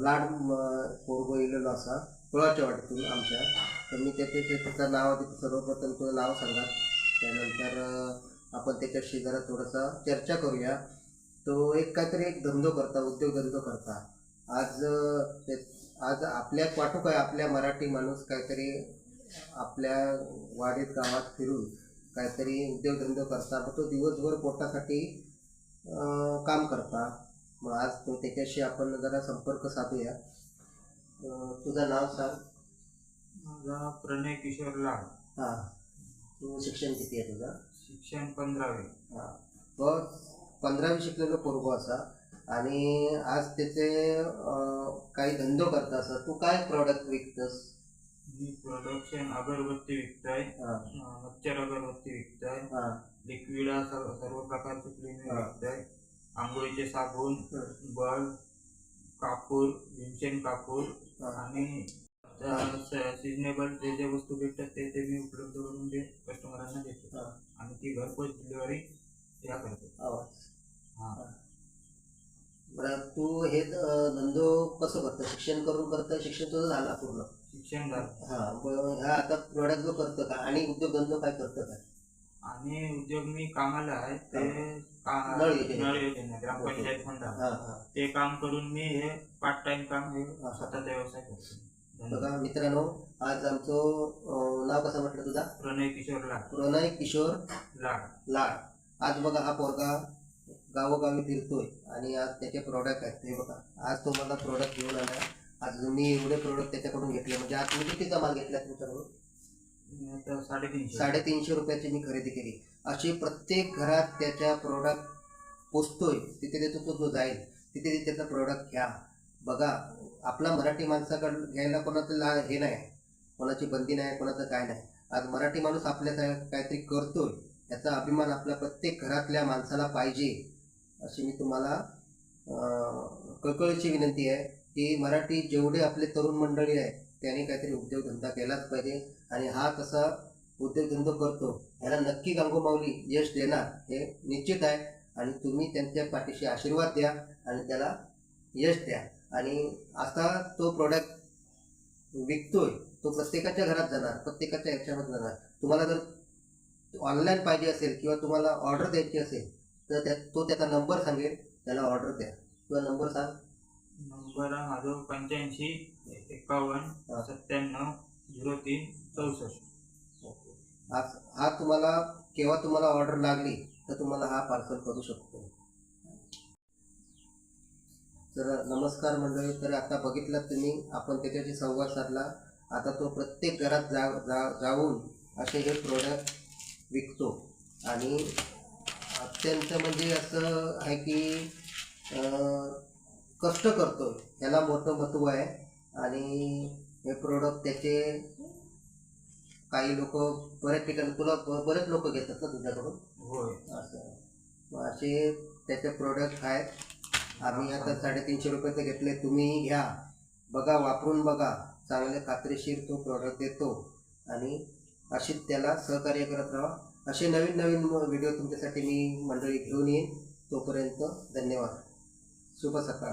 लाड पोरगो इलेलो असा कुळाच्या वाटेतून आमच्या. तर मी त्याचं नाव आधी सर्वप्रथम तुझं नाव सांगा, त्यानंतर आपण त्याच्याशी जरा थोडंसं चर्चा करूया. तो काहीतरी एक धंदो करता, उद्योगधंदो करता. आज आपल्या वाटू काय आपल्या मराठी माणूस काहीतरी आपल्या वाडीत गावात फिरून काहीतरी उद्योगधंदो करता. मग तो दिवसभर पोटासाठी काम करता. मग आज तो त्याच्याशी आपण जरा संपर्क साधूया. तुझं नाव सांग. माझा प्रणय किशोर लाड. हां, तू शिक्षण किती आहे तुझं? शिक्षण 15वे. हां, बघ 15वी शिकलेलो पोरगो असा आणि आज त्याचे काही धंदो करता असा. तू काय प्रॉडक्ट विकतस? मी प्रोडक्शन अगरबत्ती विकतोय, हां मच्छर अगरबत्ती विकतोय, हां लिक्विड सर्व प्रकारचे क्लीनर हां. विकतोय, आंघोळीचे साबण, हं. बल्ब, कापूर, भीमसेन कापूर हां. आणि सिजनेबल जे जे वस्तू भेटतात ते मी उपलब्ध करून ते कस्टमरांना देतो हां. आणि ती घरपोच डिलिव्हरी त्या करतो. आवाज. हां. बरं, तू हे धंदो कसं करतो? शिक्षण करून करतं? शिक्षण तुझं झालं पूर्ण? शिक्षण झालं. हां, मग हा आता प्रोडक्ट जो करतं का आणि उद्योगधंदो काय करतं काय? आणि उद्योग मी कामाला आहे ते नळ योजना. नळ योजना ग्रामपंचायत फंडा हां हां. ते काम करून मी हे पार्ट टाइम काम हे हा. स्वतःचा व्यवसाय करतो. बघा मित्रांनो, आज आमचं नाव कसं म्हटलं तुझा? प्रणय किशोर लाड. प्रणय किशोर लाड. लाड. आज बघा हा पोरगा गावोगावी फिरतोय आणि आज त्याचे प्रोडक्ट आहेत. हे बघा, आज तो मला प्रोडक्ट घेऊन आला. आज मी एवढे प्रोडक्ट त्याच्याकडून घेतले. म्हणजे आज तुम्ही कितीचा माल घेतला तुमच्याकडून? मी आता 350. 350 रुपयाची मी खरेदी केली. अशी प्रत्येक घरात त्याच्या प्रोडक्ट पोचतोय. तिथे तो जाईल तिथे त्याचा प्रोडक्ट घ्या. बघा, आपला मराठी माणसाकडं घ्यायला कोणाचं हे नाही, कोणाची बंदी नाही, कोणाचं काय नाही. आज मराठी माणूस आपल्या काहीतरी करतोय याचा अभिमान आपल्या प्रत्येक घरातल्या माणसाला पाहिजे. अशी मी तुम्हाला कळकळीची विनंती आहे की मराठी जेवढे आपले तरुण मंडळी आहेत त्यांनी काहीतरी उद्योगधंदा केलाच पाहिजे. आणि हा तसा उद्योगधंदा करतो ह्याला नक्की गांगोमाऊली यश देणार हे निश्चित आहे. आणि तुम्ही त्यांच्या पाठीशी आशीर्वाद द्या आणि त्याला यश द्या. आणि असा तो प्रोडक्ट विकतोय तो प्रत्येकाच्या घरात जाणार, प्रत्येकाच्या ह्याच्यामध्ये जाणार. तुम्हाला जर ऑनलाईन पाहिजे असेल किंवा तुम्हाला ऑर्डर द्यायची असेल तर तो त्याचा नंबर सांगेल, त्याला ऑर्डर द्या. तुझा नंबर सांग. नंबर माझा 85 51 97 03 64. आज हा तुम्हाला केव्हा तुम्हाला ऑर्डर लागली तर तुम्हाला हा पार्सल करू शकतो. तर नमस्कार मंडळी. तर आता बघितलं तुम्ही, आपण त्याच्याशी संवाद साधला. आता तो प्रत्येक घरात जाऊन असे हे प्रोडक्ट विकतो आणि अत्यंत म्हणजे असं आहे की कष्ट करतो, ह्याला मोठं महत्त्व आहे. आणि हे प्रोडक्ट त्याचे काही लोक बऱ्याच ठिकाणी तुला बरेच लोक घेतात ना तुझ्याकडून? होय. असं असे त्याचे प्रोडक्ट आहेत. आम्ही आता 350 रुपयाचे घेतले. तुम्ही घ्या, बघा, वापरून बघा. चांगले खात्रीशीर तो प्रोडक्ट देतो आणि अशीच त्याला सहकार्य करत राहा. असे नवीन नवीन व्हिडिओ तुमच्यासाठी मी मंडळी घेऊन येईन. तोपर्यंत धन्यवाद. शुभ सकाळ.